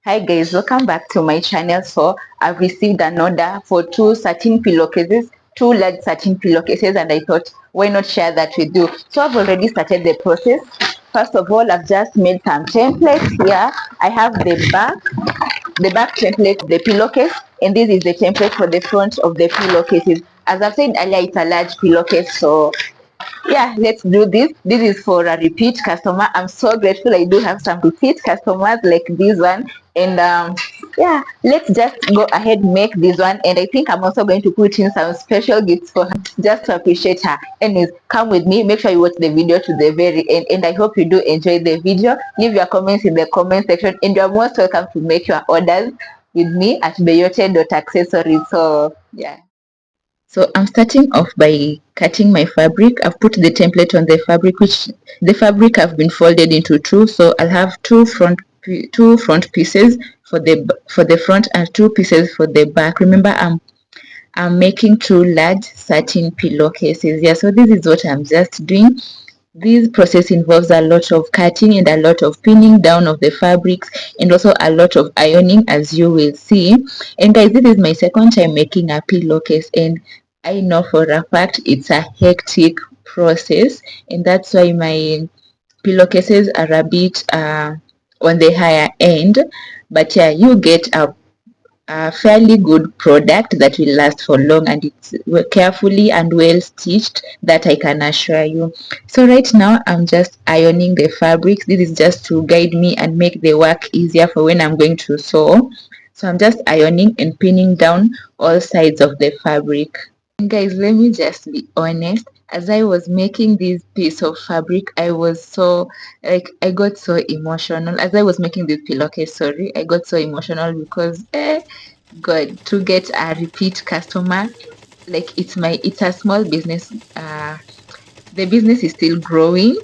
Hi guys, welcome back to my channel. So I've received an order for two satin pillowcases, two large satin pillowcases, and I thought why not share that with you. So I've already started the process. First of all, I've just made some templates here. I have the back template of the pillowcase, and this is the template for the front of the pillowcases. As I've said earlier, it's a large pillowcase, so yeah, let's do this. This is for a repeat customer. I'm so grateful I do have some repeat customers like this one. And yeah, let's just go ahead make this one. And I think I'm also going to put in some special gifts for her just to appreciate her. Anyways, come with me. Make sure you watch the video to the very end. And I hope you do enjoy the video. Leave your comments in the comment section. And you're most welcome to make your orders with me at beyote.accessories. So yeah. So I'm starting off by cutting my fabric. I've put the template on the fabric, which the fabric have been folded into two. So I'll have two front pieces for the front and two pieces for the back. Remember, I'm making two large satin pillowcases. Yeah, so this is what I'm just doing. This process involves a lot of cutting and a lot of pinning down of the fabrics and also a lot of ironing, as you will see. And guys, this is my second time making a pillowcase, and I know for a fact it's a hectic process, and that's why my pillowcases are a bit on the higher end. But yeah, you get a fairly good product that will last for long, and it's carefully and well stitched, that I can assure you. So right now I'm just ironing the fabrics. This is just to guide me and make the work easier for when I'm going to sew. So I'm just ironing and pinning down all sides of the fabric. And guys, let me just be honest. As I was making this piece of fabric, I was so I got so emotional. As I was making this pillowcase, sorry, I got so emotional because God, to get a repeat customer, like it's a small business. The business is still growing,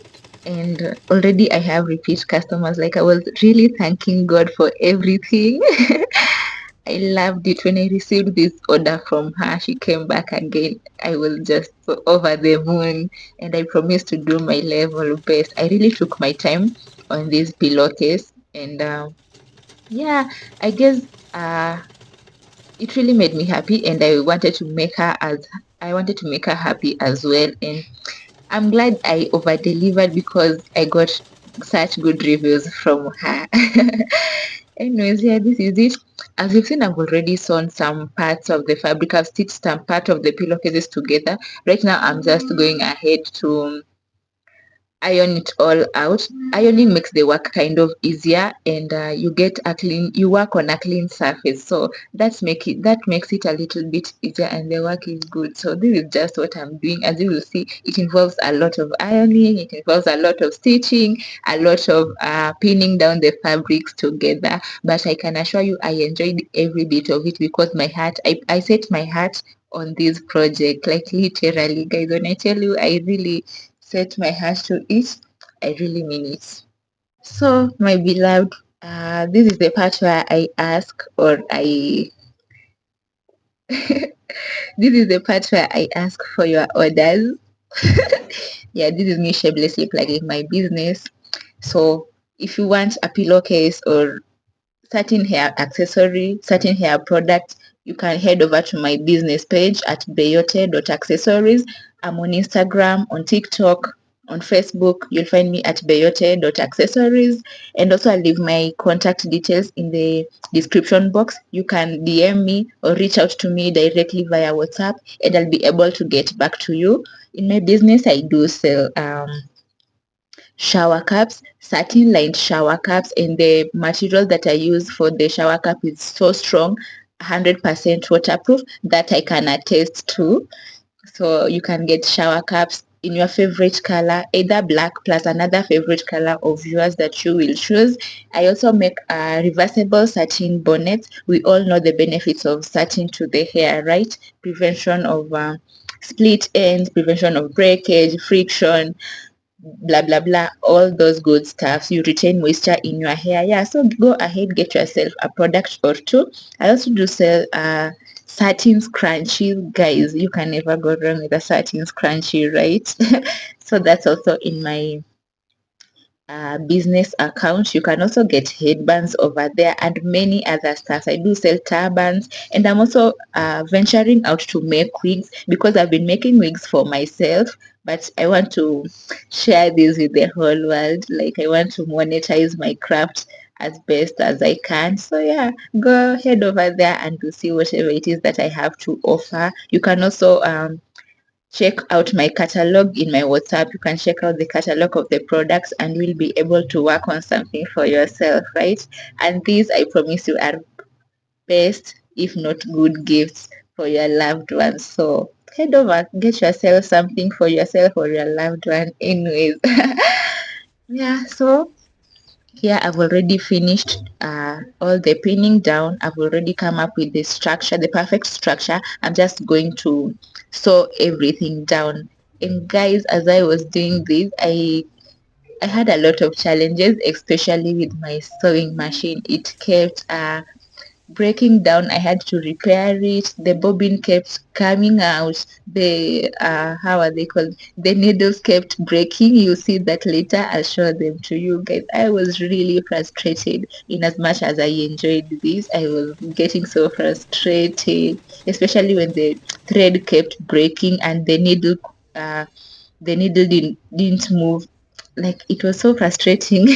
and already I have repeat customers. Like, I was really thanking God for everything. I loved it when I received this order from her. She came back again. I was just so over the moon, and I promised to do my level best. I really took my time on this pillowcase, and yeah, I guess it really made me happy, and I wanted to make her happy as well. And I'm glad I over delivered because I got such good reviews from her. Anyways, yeah, this is it. As you've seen, I've already sewn some parts of the fabric. I've stitched some part of the pillowcases together. Right now I'm just going ahead to iron it all out. Ironing makes the work kind of easier, and you work on a clean surface, so that makes it a little bit easier, and the work is good. So this is just what I'm doing. As you will see, it involves a lot of ironing, it involves a lot of stitching, a lot of pinning down the fabrics together, but I can assure you I enjoyed every bit of it because I set my heart on this project. Like, literally, guys, when I tell you I really set my heart to it, I really mean it. So, my beloved, this is the part where I ask, or I this is the part where I ask for your orders. Yeah, this is me shamelessly plugging my business. So if you want a pillowcase or certain hair accessory, certain hair product, you can head over to my business page at beyote.accessories. I'm on Instagram, on TikTok, on Facebook. You'll find me at beyote.accessories. And also, I'll leave my contact details in the description box. You can DM me or reach out to me directly via WhatsApp, and I'll be able to get back to you. In my business, I do sell shower caps, satin lined shower caps, and the material that I use for the shower cap is so strong, 100% waterproof, that I can attest to. So you can get shower caps in your favorite color, either black plus another favorite color of yours that you will choose. I also make a reversible satin bonnet. We all know the benefits of satin to the hair, right? Prevention of split ends, prevention of breakage, friction, blah blah blah, all those good stuff. You retain moisture in your hair. Yeah, so go ahead, get yourself a product or two. I also do sell satin scrunchie. Guys, you can never go wrong with a satin scrunchie, right? So that's also in my business account. You can also get headbands over there and many other stuff. I do sell turbans, and I'm also venturing out to make wigs, because I've been making wigs for myself, but I want to share this with the whole world. Like, I want to monetize my craft as best as I can. So yeah, go head over there and to see whatever it is that I have to offer. You can also check out my catalog in my WhatsApp. You can check out the catalog of the products and you'll be able to work on something for yourself, right? And these, I promise you, are best, if not good, gifts for your loved ones. So head over, get yourself something for yourself or your loved one, anyways. Yeah, so here I've already finished all the pinning down. I've already come up with the structure, the perfect structure. I'm just going to sew everything down. And guys, as I was doing this, I had a lot of challenges, especially with my sewing machine. It kept breaking down. I had to repair it. The bobbin kept coming out. The how are they called, the needles kept breaking. You see that later. I'll show them to you guys. I was really frustrated. In as much as I enjoyed this, I was getting so frustrated, especially when the thread kept breaking and uh the needle didn't move. Like, it was so frustrating.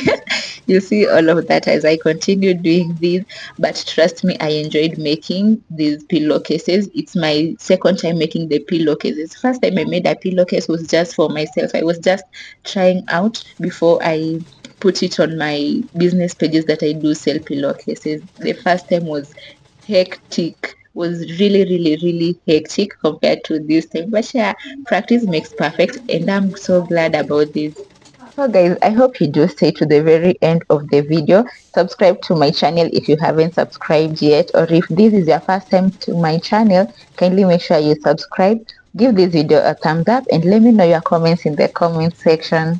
You see all of that as I continued doing this. But trust me, I enjoyed making these pillowcases. It's my second time making the pillowcases. First time I made a pillowcase was just for myself. I was just trying out before I put it on my business pages that I do sell pillowcases. The first time was hectic, was really, really, really hectic compared to this time. But yeah, practice makes perfect, and I'm so glad about this. So guys, I hope you do stay to the very end of the video. Subscribe to my channel if you haven't subscribed yet, or if this is your first time to my channel, kindly make sure you subscribe. Give this video a thumbs up and let me know your comments in the comment section.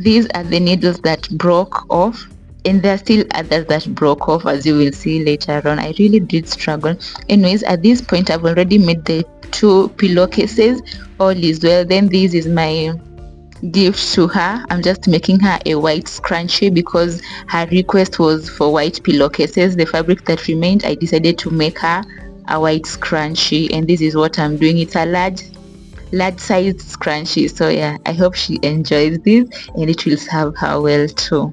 these are the needles that broke off, and there are still others that broke off, as you will see later on. I really did struggle. Anyways, at this point I've already made the 2 pillowcases. All is well. Then this is my gift to her. I'm just making her a white scrunchie because her request was for white pillowcases. The fabric that remained, I decided to make her a white scrunchie, and this is what I'm doing. It's a large size scrunchie. So yeah, I hope she enjoys this and it will serve her well too.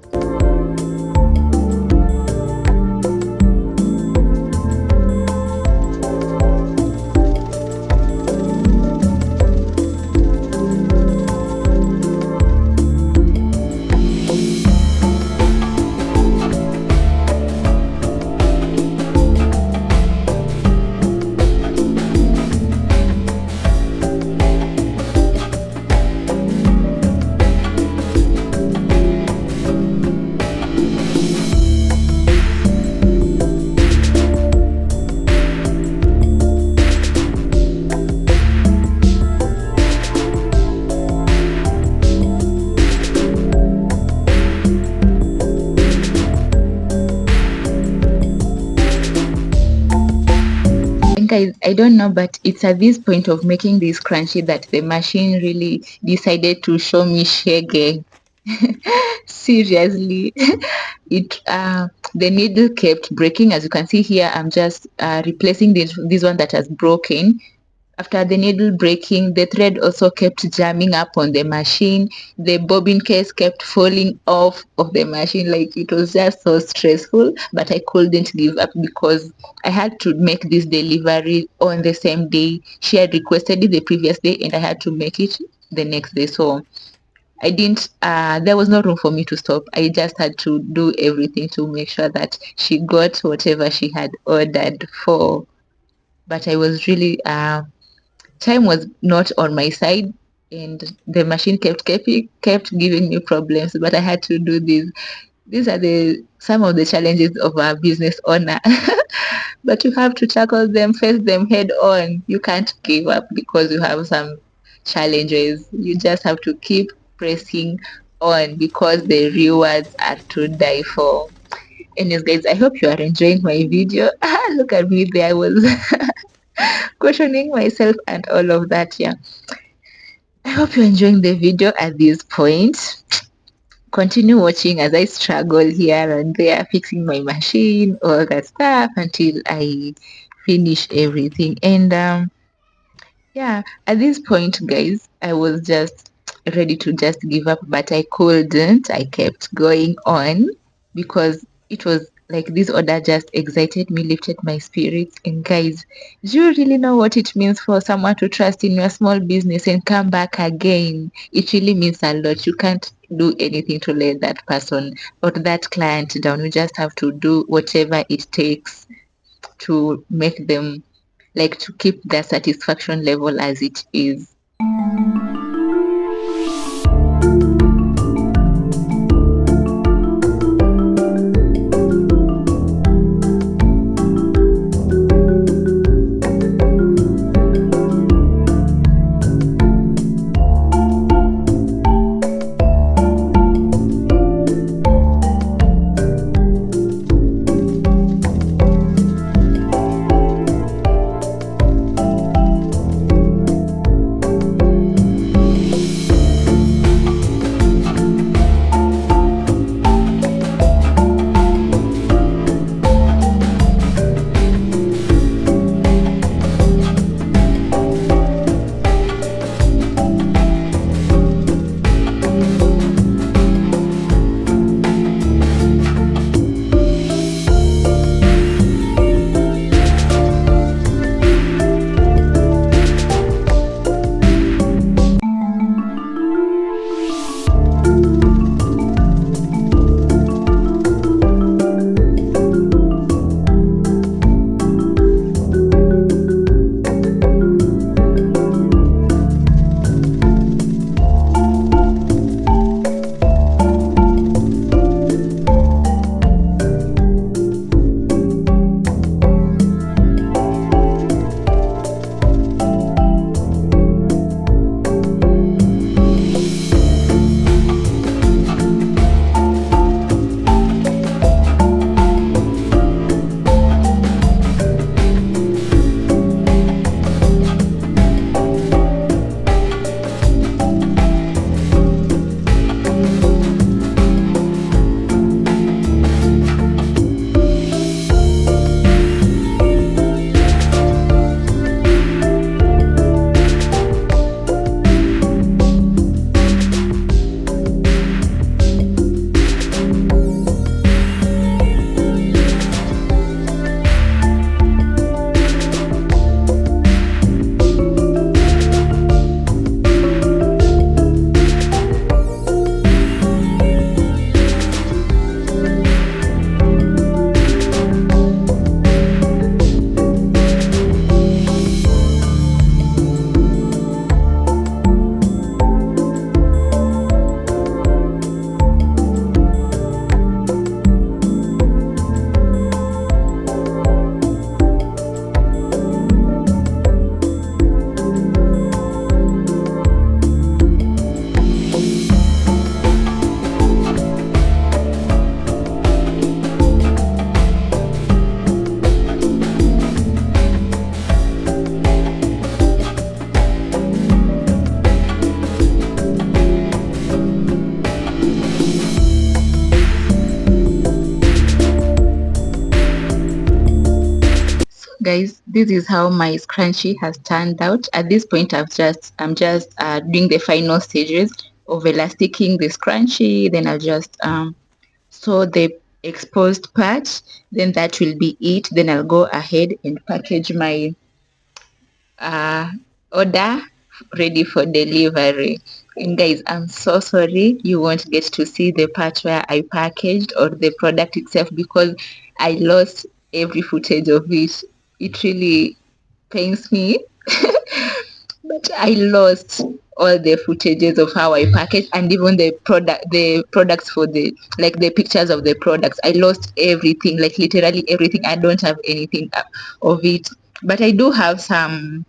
Guys, I don't know, but it's at this point of making this crunchy that the machine really decided to show me shege. Seriously. It the needle kept breaking. As you can see here, I'm just replacing this one that has broken. After the needle breaking, the thread also kept jamming up on the machine. The bobbin case kept falling off of the machine. Like, it was just so stressful, but I couldn't give up because I had to make this delivery on the same day. She had requested it the previous day and I had to make it the next day. So I didn't, there was no room for me to stop. I just had to do everything to make sure that she got whatever she had ordered for. But I was really, time was not on my side, and the machine kept giving me problems, but I had to do this. These are the some of the challenges of a business owner. But you have to tackle them, face them head on. You can't give up because you have some challenges. You just have to keep pressing on because the rewards are to die for. Anyways, guys, I hope you are enjoying my video. Look at me there. I was questioning myself and all of that. Yeah, I hope you're enjoying the video at this point. Continue watching as I struggle here and there, fixing my machine, all that stuff until I finish everything. And yeah, at this point, guys, I was just ready to just give up, but I couldn't. I kept going on because it was like this order just excited me, lifted my spirits. And guys, do you really know what it means for someone to trust in your small business and come back again? It really means a lot. You can't do anything to let that person or that client down. You just have to do whatever it takes to make them, like, to keep their satisfaction level as it is. guys, this is how my scrunchie has turned out. At this point, I'm just doing the final stages of elasticing the scrunchie. Then I'll just sew the exposed part. Then that will be it. Then I'll go ahead and package my uh order ready for delivery. And guys, I'm so sorry you won't get to see the part where I packaged or the product itself because I lost every footage of it. It really pains me. But I lost all the footages of how I packaged and even the products for the like the pictures of the products. I lost everything, like literally everything. I don't have anything of it. But I do have some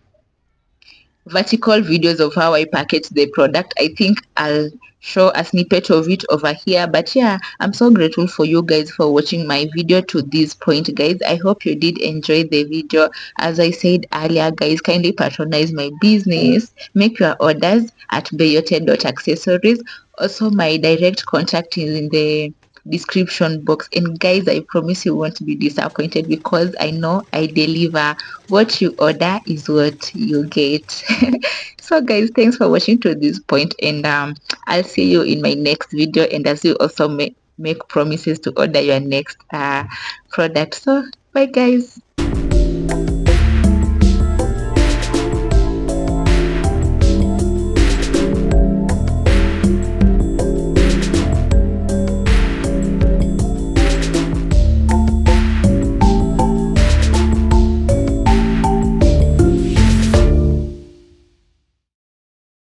vertical videos of how I package the product. I think I'll show a snippet of it over here. But yeah, I'm so grateful for you guys for watching my video to this point, guys. I hope you did enjoy the video. As I said earlier, guys, kindly patronize my business. Make your orders at beyote.accessories. Also, my direct contact is in the description box. And guys, I promise you won't be disappointed because I know I deliver. What you order is what you get. So guys, thanks for watching to this point, and I'll see you in my next video. And as you also make promises to order your next product, so bye guys.